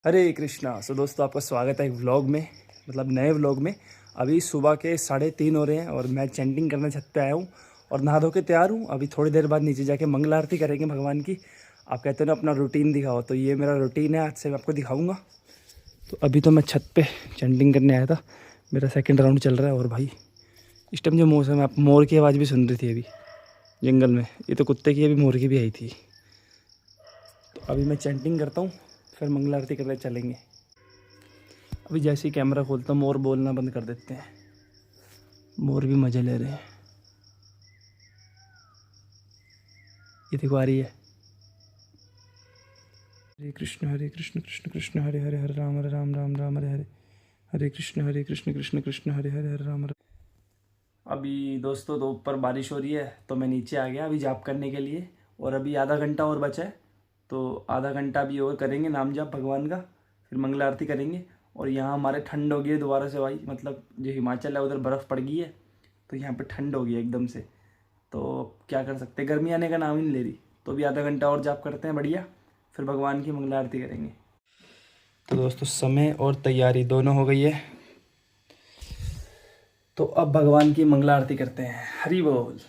हरे कृष्णा। सो दोस्तों, आपका स्वागत है एक व्लॉग में, मतलब नए व्लॉग में। अभी सुबह के 3:30 हो रहे हैं और मैं चैंटिंग करने छत पे आया हूँ और नहा धो के तैयार हूँ। अभी थोड़ी देर बाद नीचे जाके मंगल आरती करेंगे भगवान की। आप कहते हो ना अपना रूटीन दिखाओ, तो ये मेरा रूटीन है, आज से मैं आपको दिखाऊँगा। तो अभी तो मैं छत पर चैंटिंग करने आया था, मेरा सेकेंड राउंड चल रहा है। और भाई इस टाइम जो मौसम है, आप मोर की आवाज़ भी सुन रही थी अभी जंगल में। ये तो कुत्ते की, अभी मोर की भी आई थी। तो अभी मैं चैंटिंग करता हूँ, फिर मंगल आरती करने चलेंगे। अभी जैसे ही कैमरा खोलता हूँ मोर बोलना बंद कर देते हैं। मोर भी मज़े ले रहे हैं। ये देखो आ रही है। हरे कृष्ण कृष्ण कृष्ण हरे हरे, हरे राम राम राम हरे हरे, हरे कृष्ण कृष्ण कृष्ण हरे हरे, हरे राम। अभी दोस्तों तो ऊपर बारिश हो रही है, तो मैं नीचे आ गया अभी जाप करने के लिए। और अभी आधा घंटा और बचा है, तो आधा घंटा भी और करेंगे नाम जाप भगवान का, फिर मंगल आरती करेंगे। और यहाँ हमारे ठंड हो गई है दोबारा से भाई, मतलब जो हिमाचल है उधर बर्फ़ पड़ गई है, तो यहाँ पे ठंड हो गई है एकदम से। तो क्या कर सकते, गर्मी आने का नाम ही नहीं ले रही। तो अभी आधा घंटा और जाप करते हैं बढ़िया, फिर भगवान की मंगल आरती करेंगे। तो दोस्तों समय और तैयारी दोनों हो गई है, तो अब भगवान की मंगल आरती करते हैं। हरि बोल।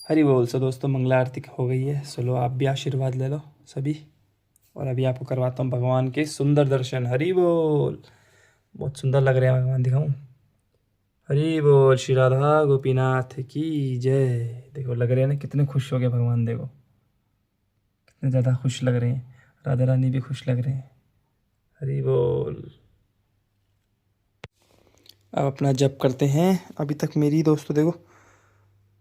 हरि बोल। सो दोस्तों मंगला आरती हो गई है, चलो आप भी आशीर्वाद ले लो सभी। और अभी आपको करवाता हूँ भगवान के सुंदर दर्शन। हरि बोल। बहुत सुंदर लग रहे हैं भगवान, दिखाऊं। हरि बोल। श्री राधा गोपीनाथ की जय। देखो लग रहे हैं ना कितने खुश हो गए भगवान, देखो कितने ज़्यादा खुश लग रहे हैं। राधा रानी भी खुश लग रहे हैं। हरि बोल। अब अपना जप करते हैं। अभी तक मेरी दोस्तों देखो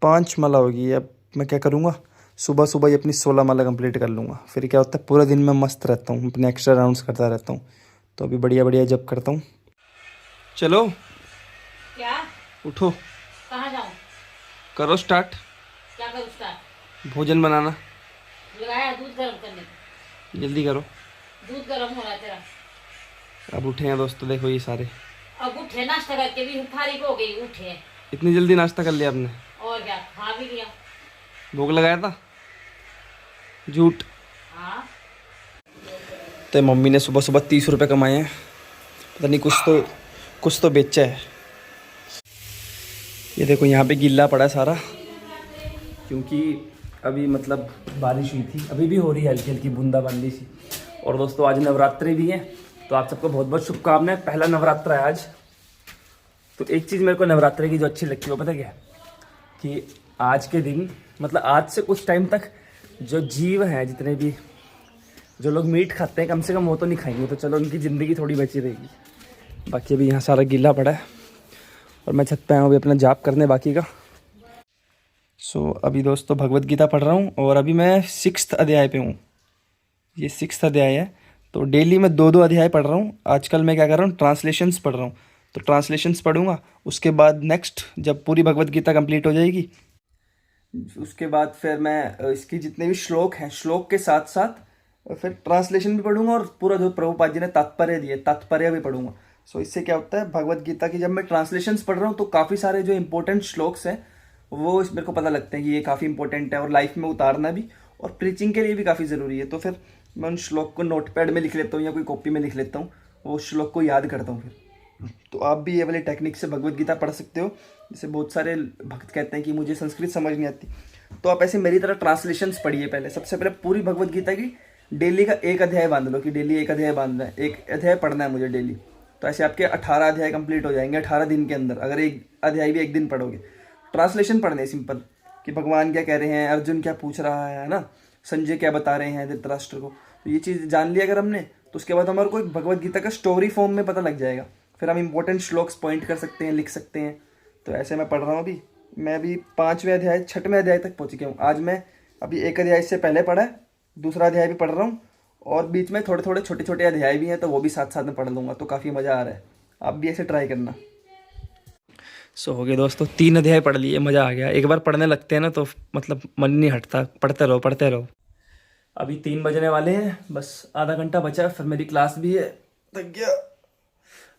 5 माला होगी। अब मैं क्या करूँगा, सुबह सुबह ही अपनी 16 माला कंप्लीट कर लूँगा। फिर क्या होता है, पूरा दिन मैं मस्त रहता हूँ, अपने एक्स्ट्रा राउंड्स करता रहता हूँ। तो अभी बढ़िया बढ़िया जप करता हूँ। चलो क्या, उठो, कहाँ जाऊँ, करो स्टार्ट। क्या करूँ स्टार्ट? भोजन बनाना, लगाया दूध गर्म करने को। जल्दी करो। दूध गर्म हो रहा है तेरा। अब उठे हैं दोस्तों, देखो ये सारे। अब उठे, नाश्ता करके भी फारिग हो गई, उठे। इतनी जल्दी नाश्ता कर लिया आपने? और क्या, खा भी लिया। भूख लगाया था? झूठ। हाँ, तो मम्मी ने सुबह सुबह 30 रुपये कमाए हैं, पता नहीं कुछ तो बेचा है। ये देखो यहाँ पे गिल्ला पड़ा है सारा, क्योंकि अभी मतलब बारिश हुई थी, अभी भी हो रही है हल्की हल्की बूंदाबांदी सी। और दोस्तों आज नवरात्रि भी है, तो आप सबको बहुत बहुत शुभकामनाएं। पहला नवरात्र है आज। तो एक चीज़ मेरे को नवरात्रि की जो अच्छी लगती है वो पता क्या है, कि आज के दिन मतलब आज से कुछ टाइम तक जो जीव हैं, जितने भी जो लोग मीट खाते हैं, कम से कम वो तो नहीं खाएंगे, तो चलो उनकी ज़िंदगी थोड़ी बची रहेगी। बाकी अभी यहाँ सारा गीला पड़ा है और मैं छत पे आया हूँ अभी अपना जाप करने बाकी का। अभी दोस्तों भगवत गीता पढ़ रहा हूँ और अभी मैं 6th अध्याय पे हूँ। ये 6th अध्याय है, तो डेली मैं 2-2 अध्याय पढ़ रहा हूँ। आजकल मैं क्या कर रहा हूँ, ट्रांसलेशंस पढ़ रहा हूँ। तो ट्रांसलेशंस पढ़ूंगा, उसके बाद नेक्स्ट जब पूरी भगवत गीता कंप्लीट हो जाएगी, उसके बाद फिर मैं इसकी जितने भी श्लोक हैं, श्लोक के साथ साथ फिर ट्रांसलेशन भी पढ़ूंगा और पूरा जो प्रभुपाद जी ने तात्पर्य दिए, तात्पर्य भी पढ़ूंगा। इससे क्या होता है, भगवत गीता की जब मैं ट्रांसलेशंस पढ़ रहा हूँ तो काफ़ी सारे जो इंपॉर्टेंट श्लोक्स हैं वो मेरे को पता लगते हैं कि ये काफ़ी इंपॉर्टेंट है और लाइफ में उतारना भी और प्रीचिंग के लिए भी काफ़ी ज़रूरी है। तो फिर मैं उन श्लोक को नोटपैड में लिख लेता हूँ या कोई कॉपी में लिख लेता हूँ, वो श्लोक को याद करता हूँ फिर। तो आप भी ये वाली टेक्निक से भगवत गीता पढ़ सकते हो। जैसे बहुत सारे भक्त कहते हैं कि मुझे संस्कृत समझ नहीं आती, तो आप ऐसे मेरी तरह ट्रांसलेशंस पढ़िए पहले। सबसे पहले पूरी भगवत गीता की डेली का एक अध्याय बांध लो कि डेली एक अध्याय बांधना है, एक अध्याय पढ़ना है मुझे डेली। तो ऐसे आपके 18 अध्याय कंप्लीट हो जाएंगे 18 दिन के अंदर, अगर एक अध्याय भी एक दिन पढ़ोगे। ट्रांसलेशन पढ़ने सिंपल कि भगवान क्या कह रहे हैं, अर्जुन क्या पूछ रहा है ना, संजय क्या बता रहे हैं धृतराष्ट्र को। तो ये चीज़ जान लिया अगर हमने, तो उसके बाद हमारे को एक भगवत गीता का स्टोरी फॉर्म में पता लग जाएगा। फिर हम इंपॉर्टेंट श्लोक्स पॉइंट कर सकते हैं, लिख सकते हैं। तो ऐसे मैं पढ़ रहा हूँ अभी। मैं अभी 5वें अध्याय 6वें अध्याय तक पहुँच गया हूँ। आज मैं अभी एक अध्याय से पहले पढ़ा है, दूसरा अध्याय भी पढ़ रहा हूँ और बीच में थोड़े थोड़े छोटे छोटे अध्याय भी हैं, तो वो भी साथ साथ में पढ़ लूँगा। तो काफ़ी मज़ा आ रहा है, आप भी ऐसे ट्राई करना। हो गए दोस्तों, 3 अध्याय पढ़ लिए, मज़ा आ गया। एक बार पढ़ने लगते हैं ना तो मतलब मन नहीं हटता, पढ़ते रहो पढ़ते रहो। अभी 3 बजने वाले हैं, बस आधा घंटा बचा, फिर मेरी क्लास भी है। थक गया,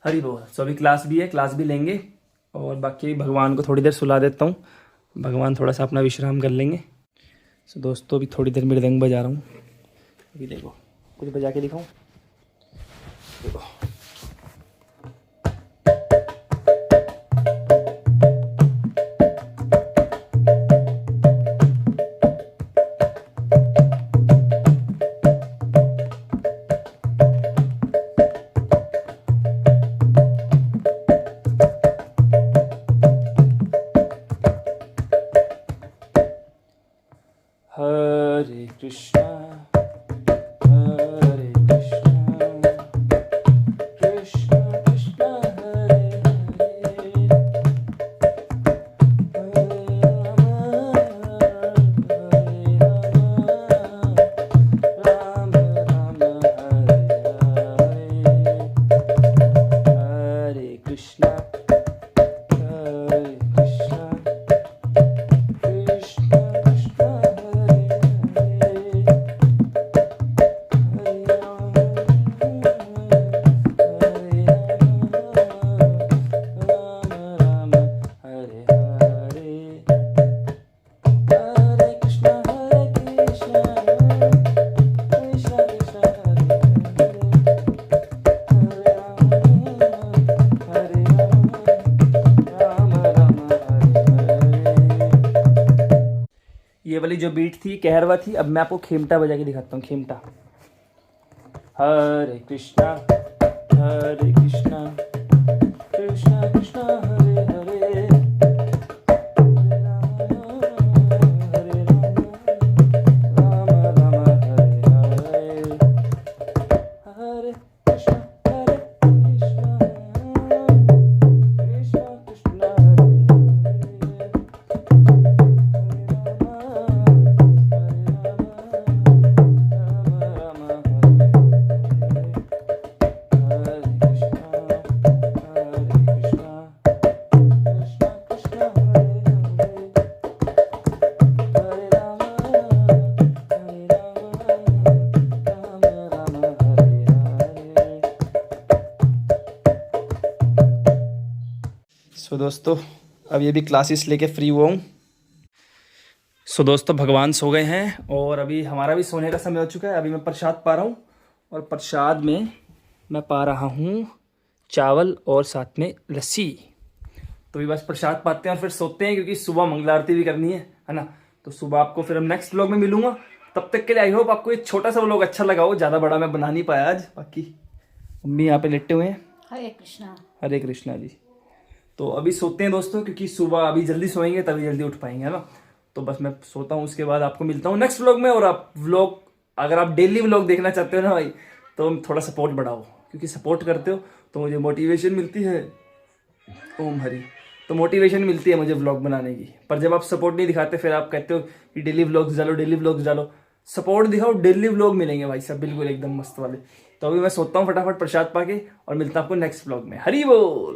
हरी बोल। अभी क्लास भी है, क्लास भी लेंगे और बाकी भगवान को थोड़ी देर सुला देता हूँ, भगवान थोड़ा सा अपना विश्राम कर लेंगे। दोस्तों अभी थोड़ी देर मृदंग बजा रहा हूँ। अभी देखो कुछ बजा के दिखाऊँ, देखो। हरे कृष्णा हरे कृष्णा कृष्णा कृष्णा हरे हरे, हरे राम राम राम हरे हरे, हरे कृष्णा हरे कृष्णा कृष्णा कृष्णा ये वाली जो बीट थी कहरवा थी। अब मैं आपको खेमटा बजा के दिखाता हूँ। खेमटा, हरे कृष्णा कृष्णा कृष्णा हरे हरे, हरे राम राम हरे हरे, हरे कृष्णा कृष्णा कृष्णा हरे दोस्तों अब ये भी क्लासेस लेके फ्री हुआ हूँ। दोस्तों भगवान सो गए हैं और अभी हमारा भी सोने का समय हो चुका है। अभी मैं प्रसाद पा रहा हूँ और प्रसाद में मैं पा रहा हूँ चावल और साथ में लस्सी। तो अभी बस प्रसाद पाते हैं और फिर सोते हैं, क्योंकि सुबह मंगला आरती भी करनी है ना। तो सुबह आपको फिर हम नेक्स्ट व्लॉग में मिलूंगा। तब तक के लिए आई होप आपको ये छोटा सा व्लॉग अच्छा लगा हो। ज़्यादा बड़ा मैं बना नहीं पाया आज। बाकी मम्मी यहाँ पे लेटे हुए हैं। हरे कृष्णा हरे कृष्णा जी। तो अभी सोते हैं दोस्तों, क्योंकि सुबह अभी जल्दी सोएंगे तभी जल्दी उठ पाएंगे, है ना। तो बस मैं सोता हूँ, उसके बाद आपको मिलता हूँ नेक्स्ट व्लॉग में। और आप व्लॉग, अगर आप डेली व्लॉग देखना चाहते हो ना भाई, तो थोड़ा सपोर्ट बढ़ाओ, क्योंकि सपोर्ट करते हो तो मुझे मोटिवेशन मिलती है। ओम हरी। तो मोटिवेशन मिलती है मुझे व्लॉग बनाने की। पर जब आप सपोर्ट नहीं दिखाते, फिर आप कहते हो कि डेली व्लॉग्स डालो, डेली व्लॉग्स डालो। सपोर्ट दिखाओ, डेली व्लॉग मिलेंगे भाई सब, बिल्कुल एकदम मस्त वाले। तो अभी मैं सोता हूँ फटाफट प्रसाद पाके, और मिलता हूँ आपको नेक्स्ट व्लॉग में। हरी बोल।